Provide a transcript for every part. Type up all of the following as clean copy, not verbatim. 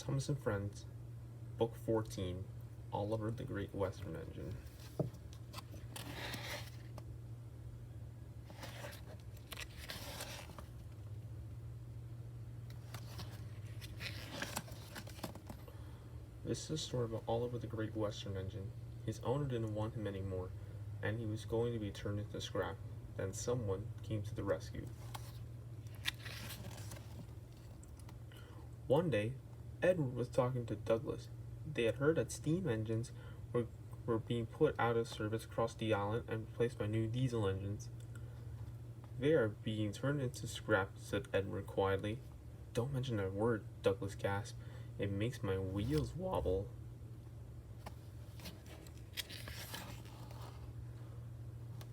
Thomas and Friends, Book 14, Oliver the Great Western Engine. This is a story about Oliver the Great Western Engine. His owner didn't want him anymore, and he was going to be turned into scrap. Then someone came to the rescue. One day, Edward was talking to Douglas. They had heard that steam engines were being put out of service across the island and replaced by new diesel engines. They are being turned into scrap, said Edward quietly. Don't mention that word, Douglas gasped. It makes my wheels wobble.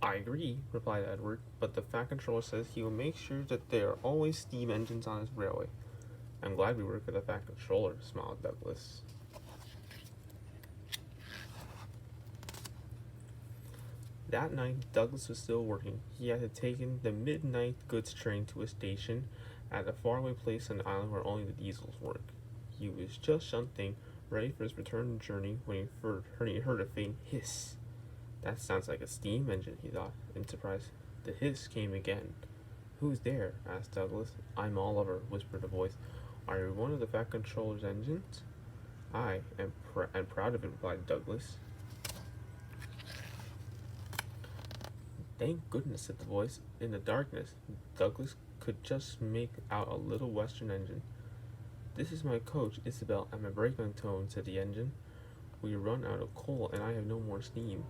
I agree, replied Edward, but the Fat Controller says he will make sure that there are always steam engines on his railway. I'm glad we work with the Fat Controller, smiled Douglas. That night, Douglas was still working. He had taken the midnight goods train to a station at a faraway place on the island where only the diesels work. He was just shunting, ready for his return journey, when he heard a faint hiss. That sounds like a steam engine, he thought, in surprise. The hiss came again. Who's there? Asked Douglas. I'm Oliver, whispered a voice. Are you one of the Fat Controller's engines? I am proud of it, replied Douglas. Thank goodness, said the voice. In the darkness, Douglas could just make out a little western engine. This is my coach, Isabel, and my brake on tone, said the engine. We run out of coal, and I have no more steam.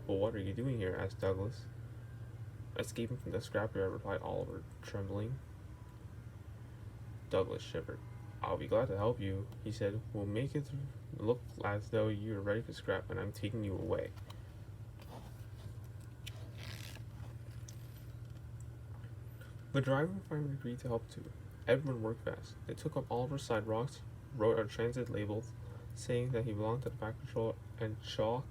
Well, what are you doing here? Asked Douglas. Escaping from the scrapyard, replied Oliver, trembling. Douglas shivered. I'll be glad to help you, he said. We'll make it look as though you're ready for scrap, and I'm taking you away. The driver finally agreed to help too. Everyone worked fast. They took up Oliver's side rocks, wrote out transit labels, saying that he belonged to the Fat Controller, and chalked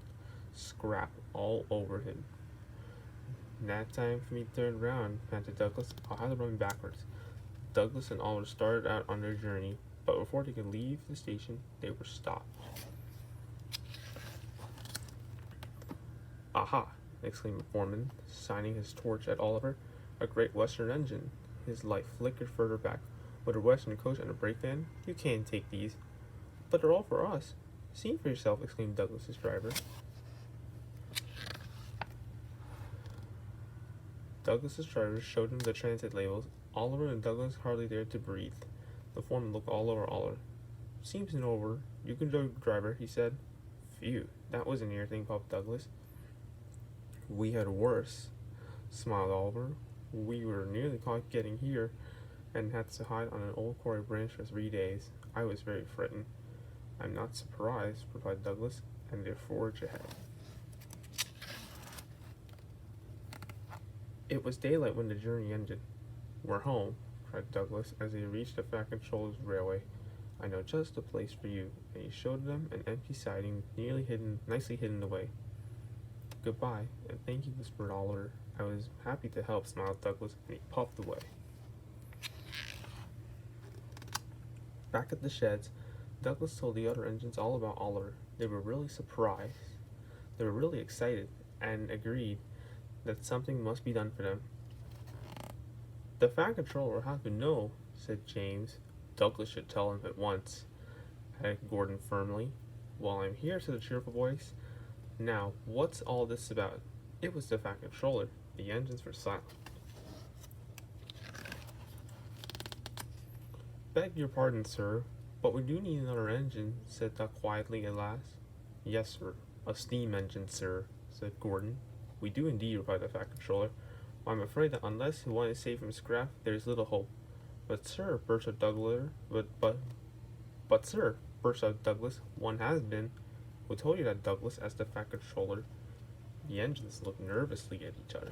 scrap all over him. Now time for me to turn around, panted Douglas. I'll have to run backwards. Douglas and Oliver started out on their journey, but before they could leave the station, they were stopped. Aha! Exclaimed the foreman, shining his torch at Oliver. A great western engine. His light flickered further back. With a western coach and a brake van, you can't take these. But they're all for us. See for yourself, exclaimed Douglas's driver. Douglas's driver showed him the transit labels. Oliver and Douglas hardly dared to breathe. The foreman looked all over Oliver. Seems an over. You can driver, he said. Phew, that was a near thing, puffed Douglas. We had worse, smiled Oliver. We were nearly caught getting here and had to hide on an old quarry branch for 3 days. I was very frightened. I'm not surprised, replied Douglas, and they forged ahead. It was daylight when the journey ended. We're home, cried Douglas as they reached the Fat Controller's railway. I know just the place for you, and he showed them an empty siding nicely hidden away. Goodbye, and thank you, whispered Oliver. I was happy to help, smiled Douglas, and he puffed away. Back at the sheds, Douglas told the other engines all about Oliver. They were really surprised. They were really excited, and agreed that something must be done for them. The Fat Controller had to know, said James. Douglas should tell him at once, added Gordon firmly. Well, I'm here, said a cheerful voice. Now, what's all this about? It was the Fat Controller. The engines were silent. Beg your pardon, sir, but we do need another engine, said Duck quietly at last. Yes, sir. A steam engine, sir, said Gordon. We do indeed, replied the Fat Controller. I'm afraid that unless you want to save from scrap, there is little hope. But sir, burst out Douglas. But sir, burst out Douglas. One has been. Who told you that, Douglas? Asked the Fat Controller. The engines looked nervously at each other.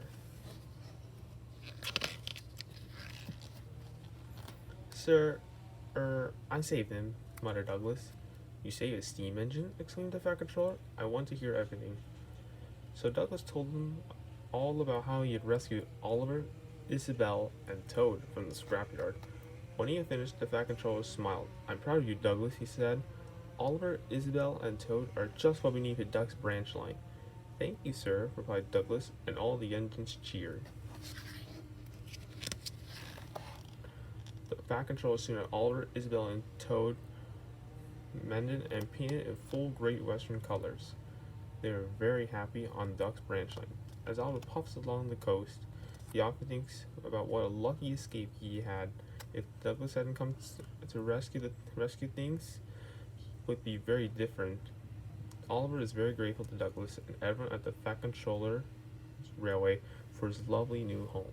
Sir, I saved him, muttered Douglas. You saved a steam engine? Exclaimed the Fat Controller. I want to hear everything. So Douglas told him all about how he had rescued Oliver, Isabel, and Toad from the scrapyard. When he had finished, the Fat Controller smiled. "I'm proud of you, Douglas," he said. "Oliver, Isabel, and Toad are just what we need for Duck's branch line." "Thank you, sir," replied Douglas, and all the engines cheered. The Fat Controller soon had Oliver, Isabel, and Toad mended and painted in full Great Western colors. They were very happy on Duck's branch line. As Oliver puffs along the coast, he often thinks about what a lucky escape he had. If Douglas hadn't come to rescue things, would be very different. Oliver is very grateful to Douglas and everyone at the Fat Controller Railway for his lovely new home.